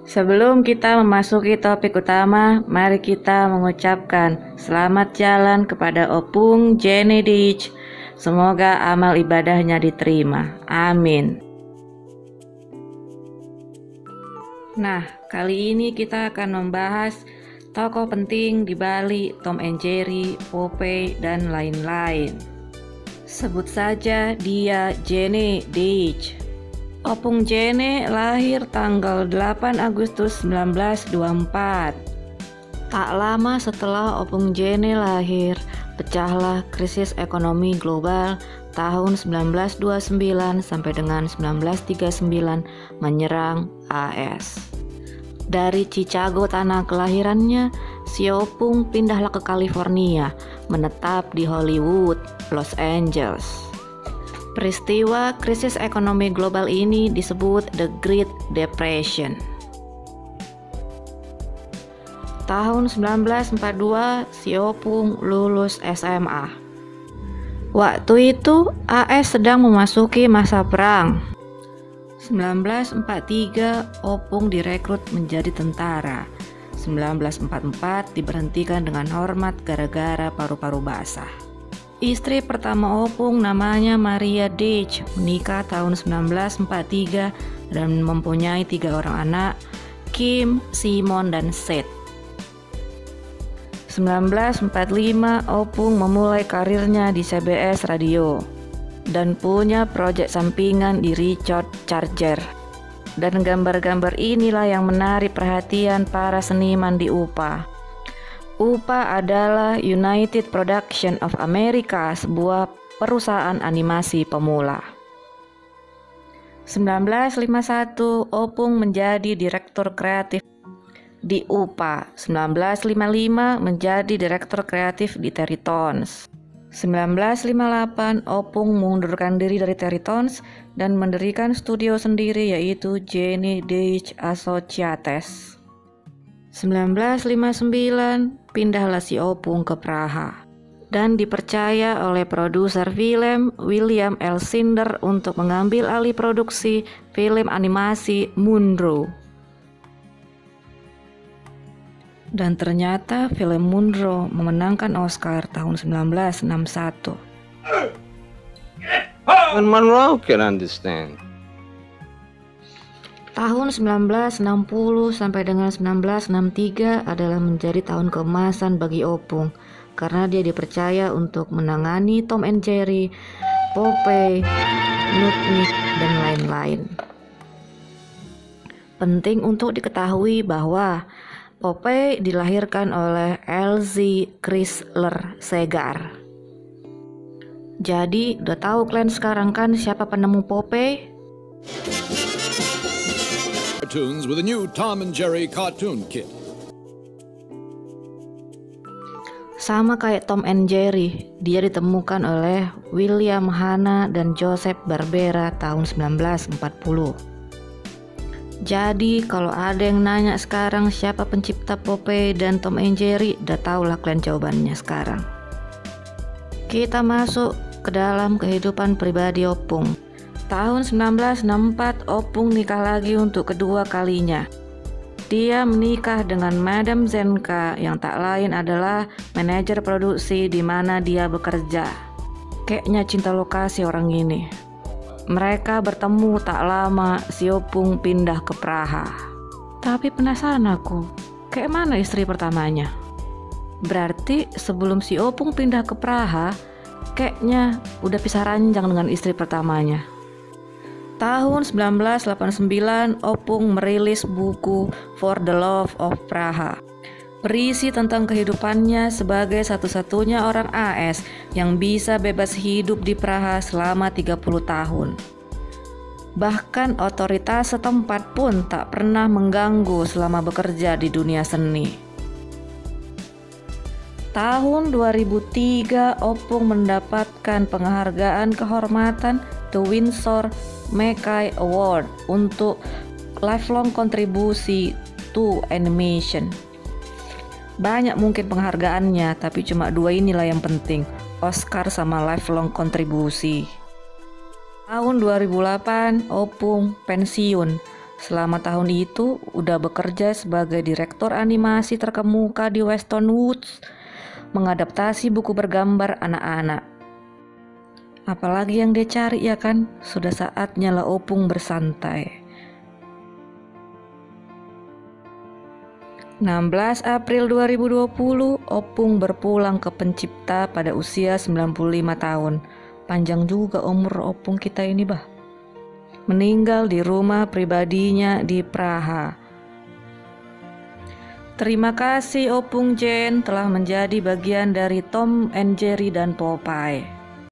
Sebelum kita memasuki topik utama, mari kita mengucapkan selamat jalan kepada Opung Jenny Deitch. Semoga amal ibadahnya diterima. Amin. Nah, kali ini kita akan membahas tokoh penting di balik Tom and Jerry, Popeye, dan lain-lain. Sebut saja dia Jenny Deitch. Opung Jenny lahir tanggal 8 Agustus 1924. Tak lama setelah Opung Jenny lahir, pecahlah krisis ekonomi global tahun 1929 sampai dengan 1939 menyerang AS. Dari Chicago tanah kelahirannya, si Opung pindahlah ke California, menetap di Hollywood, Los Angeles. Peristiwa krisis ekonomi global ini disebut The Great Depression. Tahun 1942, si Opung lulus SMA. Waktu itu AS sedang memasuki masa perang. 1943, Opung direkrut menjadi tentara. 1944 diberhentikan dengan hormat gara-gara paru-paru basah. Istri pertama Opung namanya Maria Deitch, menikah tahun 1943 dan mempunyai 3 orang anak, Kim, Simon, dan Seth. 1945 Opung memulai karirnya di CBS Radio dan punya proyek sampingan di Richard Charger. Dan gambar-gambar inilah yang menarik perhatian para seniman di UPA. UPA adalah United Production of America, sebuah perusahaan animasi pemula. 1951, Opung menjadi direktur kreatif di UPA. 1955 menjadi direktur kreatif di Terrytoons. 1958, Opung mengundurkan diri dari Terrytoons dan mendirikan studio sendiri yaitu Jenny Deitch Associates. 1959, pindahlah si Opung ke Praha dan dipercaya oleh produser film William L. Cinder untuk mengambil alih produksi film animasi Munro. Dan ternyata film Munro memenangkan Oscar tahun 1961. Even Monroe can understand. Tahun 1960 sampai dengan 1963 adalah menjadi tahun keemasan bagi Opung karena dia dipercaya untuk menangani Tom and Jerry, Popeye, Nutnik, dan lain-lain. Penting untuk diketahui bahwa Popeye dilahirkan oleh Elzie Chrysler Segar. Jadi, udah tahu kalian sekarang kan siapa penemu Popeye? Cartoons with a new Tom and Jerry cartoon kit. Sama kayak Tom and Jerry, dia ditemukan oleh William Hanna dan Joseph Barbera tahun 1940. Jadi kalau ada yang nanya sekarang siapa pencipta Popeye dan Tom and Jerry, udah tahulah kalian jawabannya sekarang. Kita masuk ke dalam kehidupan pribadi Opung. Tahun 1964, Opung nikah lagi untuk kedua kalinya. Dia menikah dengan Madam Zenka yang tak lain adalah manajer produksi di mana dia bekerja. Kayaknya cinta lokasi orang ini. Mereka bertemu tak lama, si Opung pindah ke Praha. Tapi penasaran aku, kayak mana istri pertamanya? Berarti sebelum si Opung pindah ke Praha, kayaknya udah pisah ranjang dengan istri pertamanya. Tahun 1989, Opung merilis buku For the Love of Praha. Berisi tentang kehidupannya sebagai satu-satunya orang AS yang bisa bebas hidup di Praha selama 30 tahun. Bahkan otoritas setempat pun tak pernah mengganggu selama bekerja di dunia seni. Tahun 2003, Opung mendapatkan penghargaan kehormatan The Winsor McCay Award untuk lifelong kontribusi to animation. Banyak mungkin penghargaannya, tapi cuma 2 inilah yang penting, Oscar sama lifelong kontribusi. Tahun 2008, Opung pensiun Selama tahun itu udah bekerja sebagai direktur animasi terkemuka di Weston Woods, mengadaptasi buku bergambar anak-anak. Apalagi yang dia cari ya kan? Sudah saatnya lah Opung bersantai. 16 April 2020, Opung berpulang ke pencipta pada usia 95 tahun. Panjang juga umur Opung kita ini bah. Meninggal di rumah pribadinya di Praha. Terima kasih Opung Jen telah menjadi bagian dari Tom and Jerry dan Popeye.